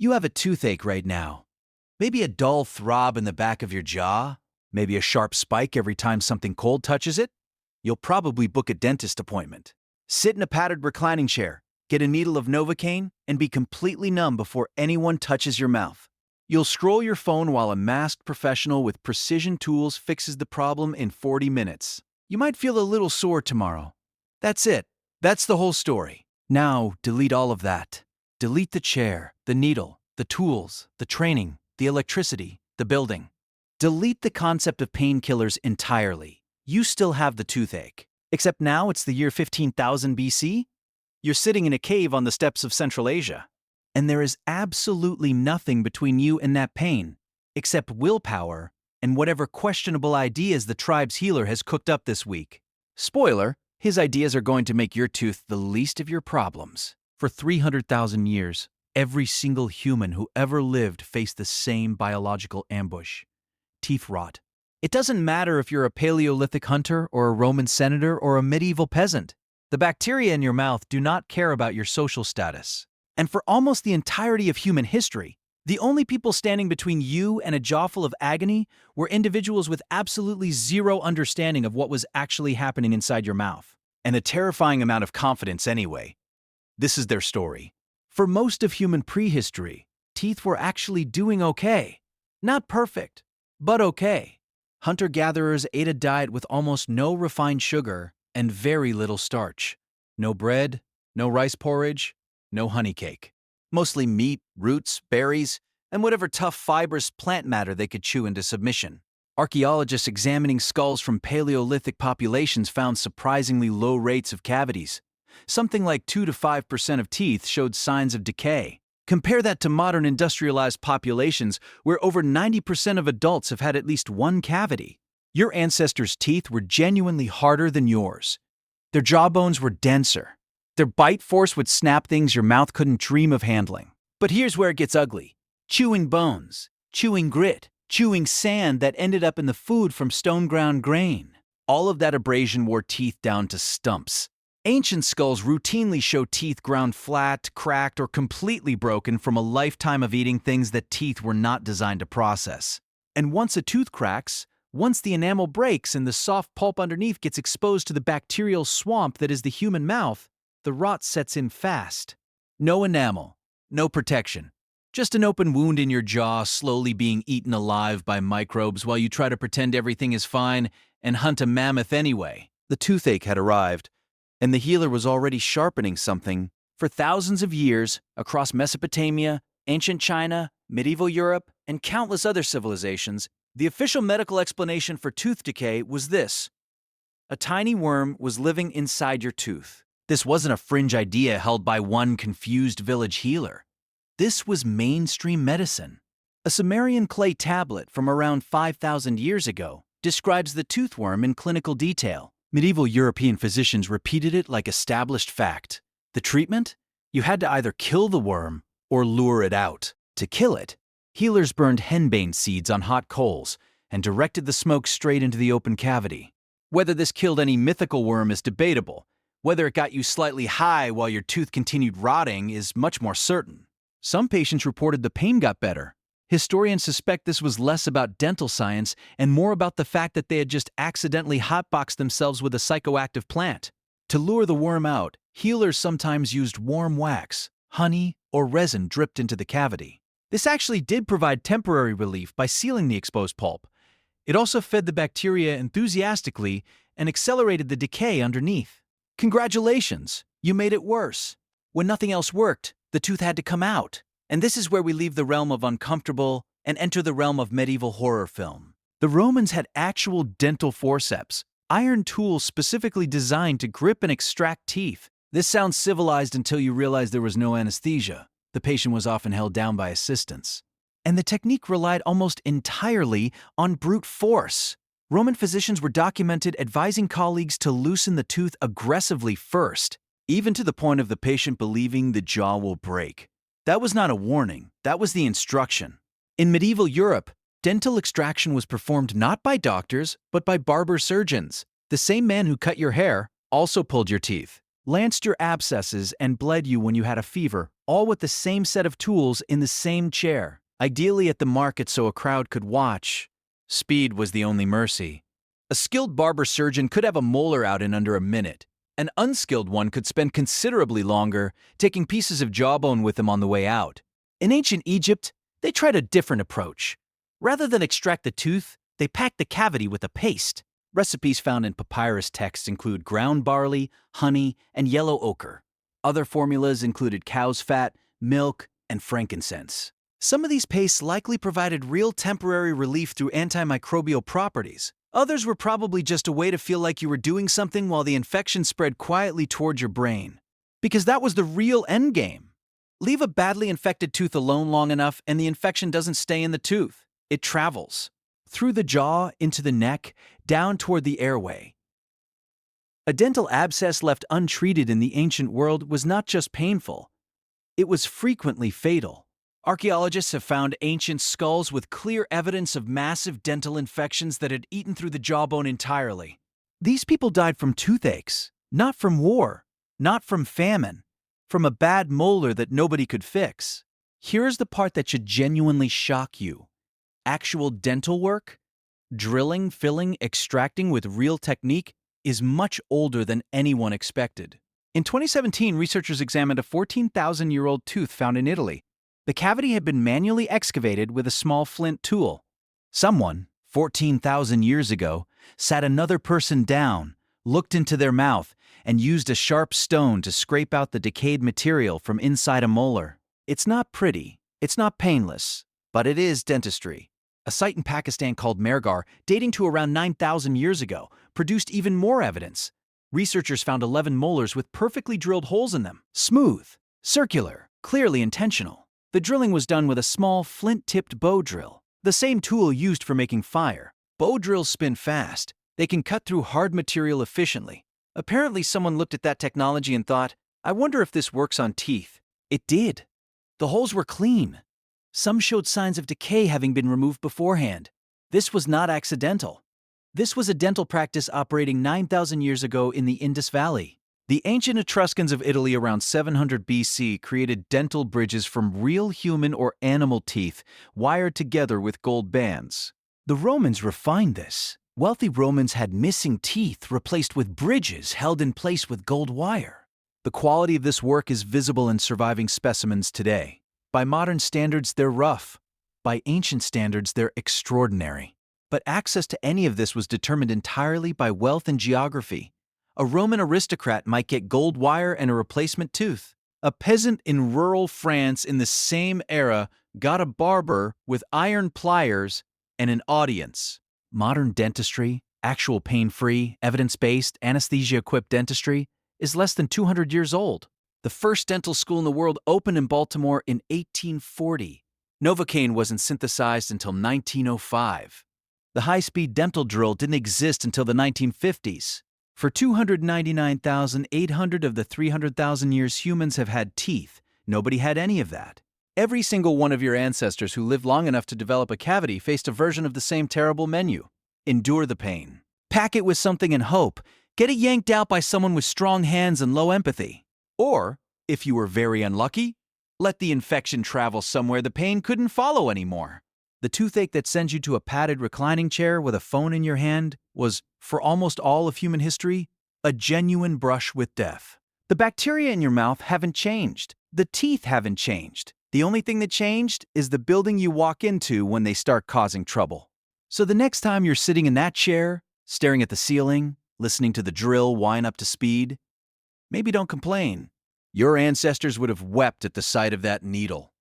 You have a toothache right now. Maybe a dull throb in the back of your jaw, maybe a sharp spike every time something cold touches it. You'll probably book a dentist appointment. Sit in a padded reclining chair, get a needle of Novocaine, and be completely numb before anyone touches your mouth. You'll scroll your phone while a masked professional with precision tools fixes the problem in 40 minutes. You might feel a little sore tomorrow. That's it. That's the whole story. Now, delete all of that. Delete the chair, the needle, the tools, the training, the electricity, the building. Delete the concept of painkillers entirely. You still have the toothache. Except now it's the year 15,000 BC. You're sitting in a cave on the steppes of Central Asia. And there is absolutely nothing between you and that pain, except willpower and whatever questionable ideas the tribe's healer has cooked up this week. Spoiler, his ideas are going to make your tooth the least of your problems. For 300,000 years, every single human who ever lived faced the same biological ambush: teeth rot. It doesn't matter if you're a Paleolithic hunter or a Roman senator or a medieval peasant. The bacteria in your mouth do not care about your social status. And for almost the entirety of human history, the only people standing between you and a jaw full of agony were individuals with absolutely zero understanding of what was actually happening inside your mouth. And a terrifying amount of confidence anyway. This is their story. For most of human prehistory, teeth were actually doing okay. Not perfect, but okay. Hunter-gatherers ate a diet with almost no refined sugar and very little starch. No bread, no rice porridge, no honey cake. Mostly meat, roots, berries, and whatever tough fibrous plant matter they could chew into submission. Archaeologists examining skulls from Paleolithic populations found surprisingly low rates of cavities. Something like 2 to 5% of teeth showed signs of decay. Compare that to modern industrialized populations where over 90% of adults have had at least one cavity. Your ancestors' teeth were genuinely harder than yours. Their jawbones were denser. Their bite force would snap things your mouth couldn't dream of handling. But here's where it gets ugly. Chewing bones, chewing grit, chewing sand that ended up in the food from stone-ground grain. All of that abrasion wore teeth down to stumps. Ancient skulls routinely show teeth ground flat, cracked, or completely broken from a lifetime of eating things that teeth were not designed to process. And once a tooth cracks, once the enamel breaks and the soft pulp underneath gets exposed to the bacterial swamp that is the human mouth, the rot sets in fast. No enamel, no protection. Just an open wound in your jaw slowly being eaten alive by microbes while you try to pretend everything is fine and hunt a mammoth anyway. The toothache had arrived, and the healer was already sharpening something. For thousands of years, across Mesopotamia, ancient China, medieval Europe, and countless other civilizations, the official medical explanation for tooth decay was this: a tiny worm was living inside your tooth. This wasn't a fringe idea held by one confused village healer. This was mainstream medicine. A Sumerian clay tablet from around 5,000 years ago describes the toothworm in clinical detail. Medieval European physicians repeated it like established fact. The treatment? You had to either kill the worm or lure it out. To kill it, healers burned henbane seeds on hot coals and directed the smoke straight into the open cavity. Whether this killed any mythical worm is debatable. Whether it got you slightly high while your tooth continued rotting is much more certain. Some patients reported the pain got better. Historians suspect this was less about dental science and more about the fact that they had just accidentally hotboxed themselves with a psychoactive plant. To lure the worm out, healers sometimes used warm wax, honey, or resin dripped into the cavity. This actually did provide temporary relief by sealing the exposed pulp. It also fed the bacteria enthusiastically and accelerated the decay underneath. Congratulations, you made it worse. When nothing else worked, the tooth had to come out. And this is where we leave the realm of uncomfortable and enter the realm of medieval horror film. The Romans had actual dental forceps, iron tools specifically designed to grip and extract teeth. This sounds civilized until you realize there was no anesthesia. The patient was often held down by assistants. And the technique relied almost entirely on brute force. Roman physicians were documented advising colleagues to loosen the tooth aggressively first, even to the point of the patient believing the jaw will break. That was not a warning, that was the instruction. In medieval Europe, dental extraction was performed not by doctors, but by barber surgeons. The same man who cut your hair also pulled your teeth. lanced your abscesses, and bled you when you had a fever, all with the same set of tools in the same chair, ideally at the market so a crowd could watch. Speed was the only mercy. A skilled barber surgeon could have a molar out in under a minute. An unskilled one could spend considerably longer, taking pieces of jawbone with them on the way out. In ancient Egypt, they tried a different approach. Rather than extract the tooth, they packed the cavity with a paste. Recipes found in papyrus texts include ground barley, honey, and yellow ochre. Other formulas included cow's fat, milk, and frankincense. Some of these pastes likely provided real temporary relief through antimicrobial properties. Others were probably just a way to feel like you were doing something while the infection spread quietly toward your brain. Because that was the real endgame. Leave a badly infected tooth alone long enough and the infection doesn't stay in the tooth. It travels. Through the jaw, into the neck, down toward the airway. A dental abscess left untreated in the ancient world was not just painful. It was frequently fatal. Archaeologists have found ancient skulls with clear evidence of massive dental infections that had eaten through the jawbone entirely. These people died from toothaches, not from war, not from famine, from a bad molar that nobody could fix. Here's the part that should genuinely shock you. Actual dental work, drilling, filling, extracting with real technique, is much older than anyone expected. In 2017, researchers examined a 14,000-year-old tooth found in Italy. The cavity had been manually excavated with a small flint tool. Someone, 14,000 years ago, sat another person down, looked into their mouth, and used a sharp stone to scrape out the decayed material from inside a molar. It's not pretty, it's not painless, but it is dentistry. A site in Pakistan called Mehrgarh, dating to around 9,000 years ago, produced even more evidence. Researchers found 11 molars with perfectly drilled holes in them. Smooth, circular, clearly intentional. The drilling was done with a small flint-tipped bow drill, the same tool used for making fire. Bow drills spin fast. They can cut through hard material efficiently. Apparently someone looked at that technology and thought, I wonder if this works on teeth. It did. The holes were clean. Some showed signs of decay having been removed beforehand. This was not accidental. This was a dental practice operating 9,000 years ago in the Indus Valley. The ancient Etruscans of Italy around 700 BC created dental bridges from real human or animal teeth wired together with gold bands. The Romans refined this. Wealthy Romans had missing teeth replaced with bridges held in place with gold wire. The quality of this work is visible in surviving specimens today. By modern standards, they're rough. By ancient standards, they're extraordinary. But access to any of this was determined entirely by wealth and geography. A Roman aristocrat might get gold wire and a replacement tooth. A peasant in rural France in the same era got a barber with iron pliers and an audience. Modern dentistry, actual pain-free, evidence-based, anesthesia-equipped dentistry, is less than 200 years old. The first dental school in the world opened in Baltimore in 1840. Novocaine wasn't synthesized until 1905. The high-speed dental drill didn't exist until the 1950s. For 299,800 of the 300,000 years humans have had teeth, nobody had any of that. Every single one of your ancestors who lived long enough to develop a cavity faced a version of the same terrible menu. Endure the pain. Pack it with something and hope. Get it yanked out by someone with strong hands and low empathy. Or, if you were very unlucky, let the infection travel somewhere the pain couldn't follow anymore. The toothache that sends you to a padded reclining chair with a phone in your hand was, for almost all of human history, a genuine brush with death. The bacteria in your mouth haven't changed. The teeth haven't changed. The only thing that changed is the building you walk into when they start causing trouble. So the next time you're sitting in that chair, staring at the ceiling, listening to the drill whine up to speed, maybe don't complain. Your ancestors would have wept at the sight of that needle.